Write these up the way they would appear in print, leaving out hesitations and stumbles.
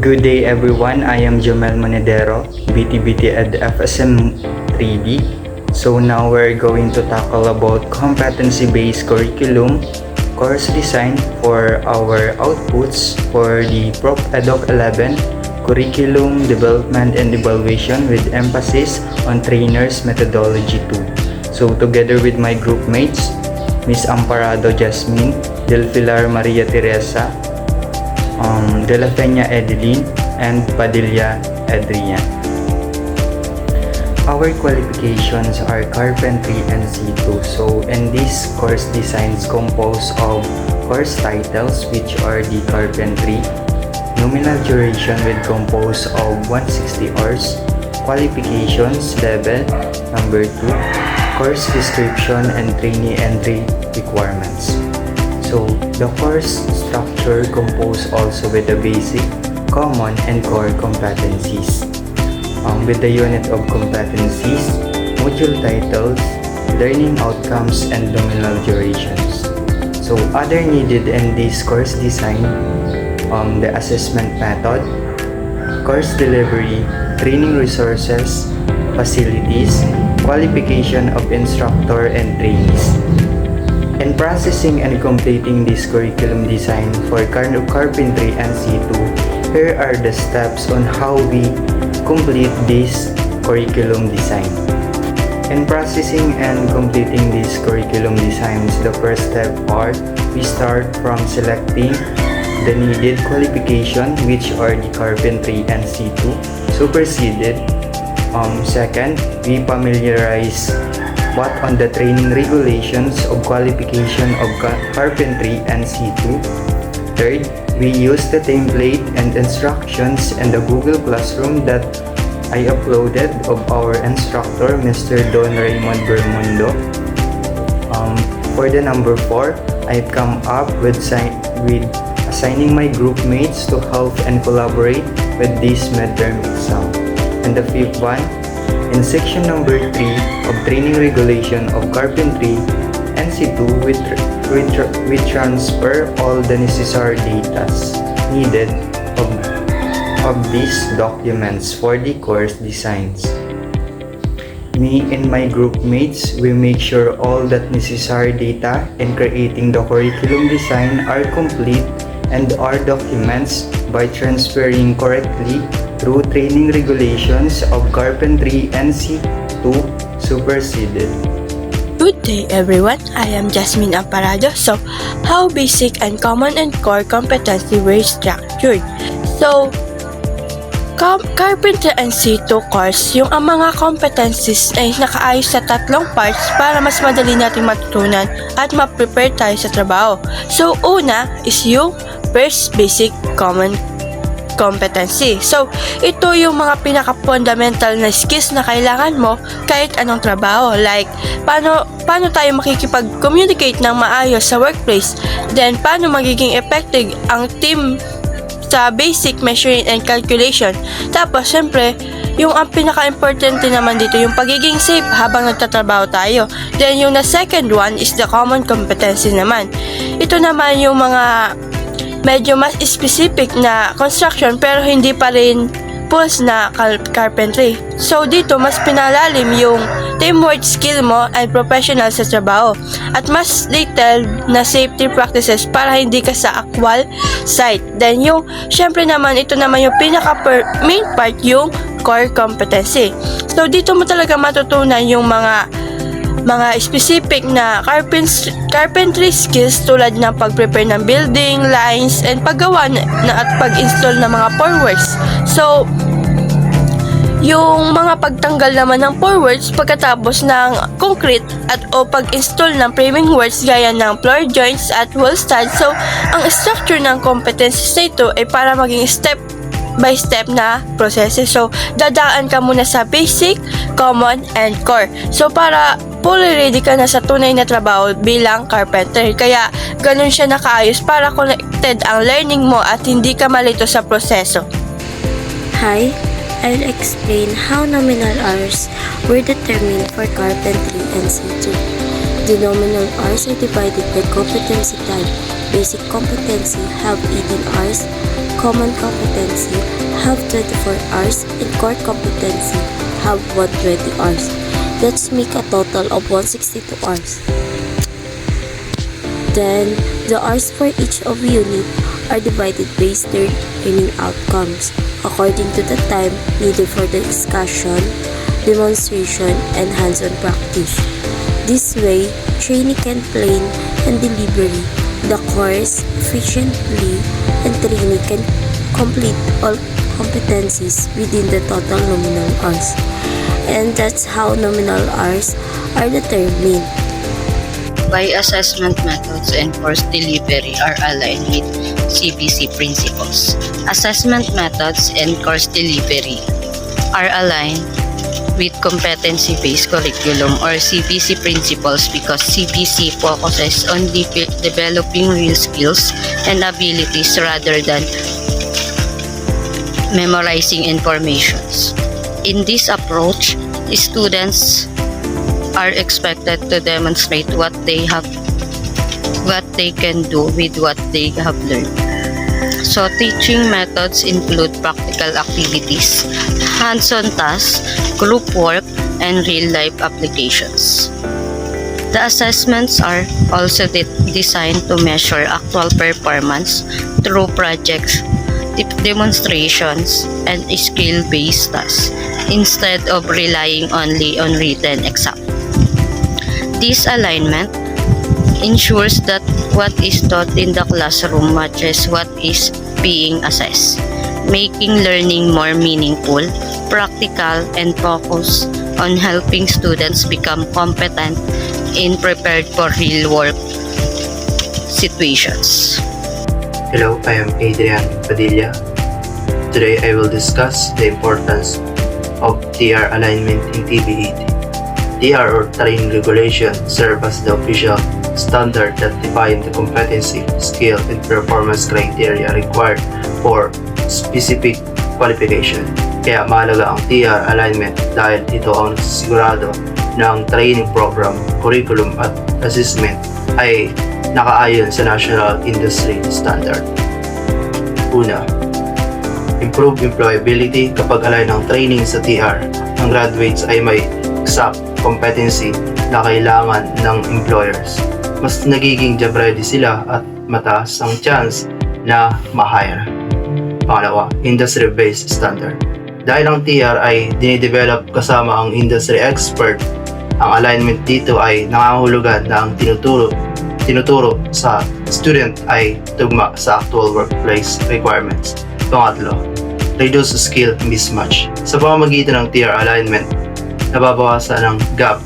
Good day everyone, I am Jomel Monedero, BTBT Ed FSM 3D. So now we're going to tackle about competency-based curriculum course design for our outputs for the Prof. EDOC 11 Curriculum Development and Evaluation with emphasis on Trainers Methodology 2. So together with my group mates, Miss Amparado Jasmine, Del Pilar Maria Teresa, De La Peña Edeline, and Padilla Adrian. Our qualifications are Carpentry and C2. So in this course designs composed of course titles which are the Carpentry, nominal duration with composed of 160 hours, qualifications level number 2, course description and trainee entry requirements. So the course structure composed also with the basic, common, and core competencies. With the unit of competencies, module titles, learning outcomes, and nominal durations. So other needed in this course design, the assessment method, course delivery, training resources, facilities, qualification of instructor and trainees. In processing and completing this curriculum design for Carpentry and C2, here are the steps on how we complete this curriculum design. In processing and completing these curriculum designs, the first step are we start from selecting the needed qualification which are the Carpentry and C2 superseded. Second, we familiarize what on the training regulations of qualification of Carpentry and C2. Third, we use the template and instructions in the Google Classroom that I uploaded of our instructor, Mr. Don Raymond Bermundo. For the number 4, I come up with assigning my group mates to help and collaborate with this midterm exam. And the fifth one, in section number 3 of training regulation of Carpentry and C2, we transfer all the necessary data needed of these documents for the course designs. Me and my group mates, we make sure all that necessary data in creating the curriculum design are complete and our documents by transferring correctly through training regulations of Carpentry and C2 superseded. Good day everyone, I am Jasmine Amparado. So, how basic and common and core competency were structured? So, Carpentry and C2 course, yung ang mga competencies ay nakaayos sa tatlong parts para mas madali nating matutunan at ma-prepare tayo sa trabaho. So, una is yung first basic common competency. So, ito yung mga pinaka-fundamental na skills na kailangan mo kahit anong trabaho. Like, paano tayo makikipag-communicate ng maayos sa workplace. Then, paano magiging effective ang team sa basic measuring and calculation. Tapos, syempre, yung ang pinaka-importante naman dito, yung pagiging safe habang nagtatrabaho tayo. Then, yung na second one is the common competency naman. Ito naman yung mga medyo mas specific na construction pero hindi pa rin pulse na carpentry. So dito mas pinalalim yung teamwork skill mo and professional sa trabaho at mas detailed na safety practices para hindi ka sa actual site. Then yung syempre naman ito naman yung main part yung core competency. So dito mo talaga matutunan yung mga specific na carpentry skills tulad ng pag-prepare ng building, lines, and paggawa at pag-install ng mga formworks. So, yung mga pagtanggal naman ng formworks pagkatapos ng concrete o pag-install ng framing works gaya ng floor joints at wall studs. So, ang structure ng competencies na ito ay para maging step by step na proseso. So, dadaan ka muna sa basic, common, and core. So, para fully ready ka na sa tunay na trabaho bilang carpenter. Kaya, ganun siya nakaayos para connected ang learning mo at hindi ka malito sa proseso. Hi, I'll explain how nominal hours were determined for Carpentry and C2. The nominal hours are divided by competency type. Basic competency have 18 hours, common competency have 24 hours and core competency have 120 hours. Let's make a total of 162 hours. Then, the hours for each of unit are divided based their learning outcomes according to the time needed for the discussion, demonstration, and hands-on practice. This way, trainee can plan and deliver the course efficiently and trainee can complete all competencies within the total nominal hours. And that's how nominal hours are determined. Why assessment methods and course delivery are aligned with CBC principles. Assessment methods and course delivery are aligned with competency-based curriculum or CBC principles because CBC focuses on developing real skills and abilities rather than memorizing informations. In this approach, students are expected to demonstrate what they can do with what they have learned. So teaching methods include practical activities, hands-on tasks, group work, and real-life applications. The assessments are also designed to measure actual performance through projects, demonstrations, and skill-based tasks instead of relying only on written exam. This alignment ensures that what is taught in the classroom matches what is being assessed, making learning more meaningful, practical, and focused on helping students become competent and prepared for real-world situations. Hello, I am Adrian Padilla. Today I will discuss the importance of TR alignment in TBET. TR or Training Regulation serve as the official standard that define the competency, skill, and performance criteria required for specific qualification. Kaya mahalaga ang TR alignment dahil ito ang nagsisigurado ng training program, curriculum at assessment ay nakaayon sa national industry standard. Una, improve employability. Kapag align ang training sa TR, ang graduates ay may exact competency na kailangan ng employers. Mas nagiging job ready sila at mataas ang chance na ma-hire. Pangalawa, industry-based standard. Dahil ang TR ay dinidevelop kasama ang industry expert, ang alignment dito ay nangangahulugan na ang tinuturo sa student ay tugma sa actual workplace requirements. Pangatlo, reduce skill mismatch. Sa pamamagitan ng TR alignment, nababawasan ang gap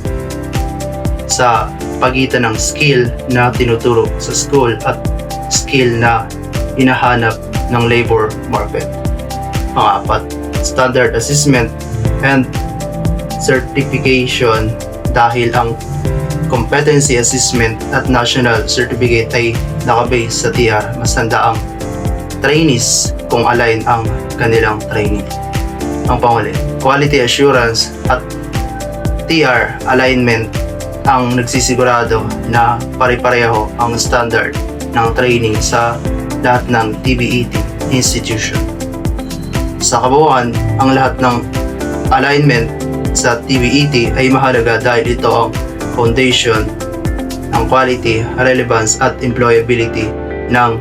sa pagitan ng skill na tinuturo sa school at skill na hinahanap ng labor market. Pangapat, standard assessment and certification. Dahil ang competency assessment at national certificate ay nakabase sa TR, mas handa ang trainees kung align ang kanilang training. Ang panghuli, quality assurance at TR alignment ang nagsisigurado na pare-pareho ang standard ng training sa lahat ng TBET institution. Sa kabuuan, ang lahat ng alignment sa TBET ay mahalaga dahil ito ang foundation ng quality, relevance at employability ng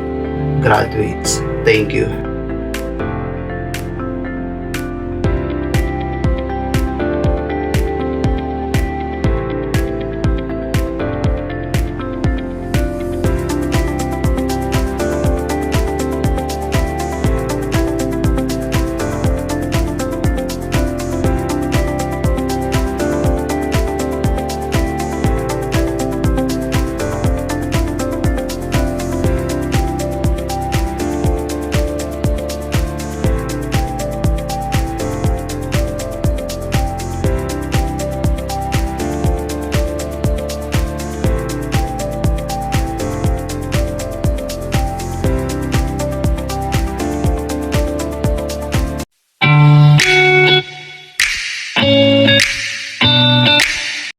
graduates. Thank you.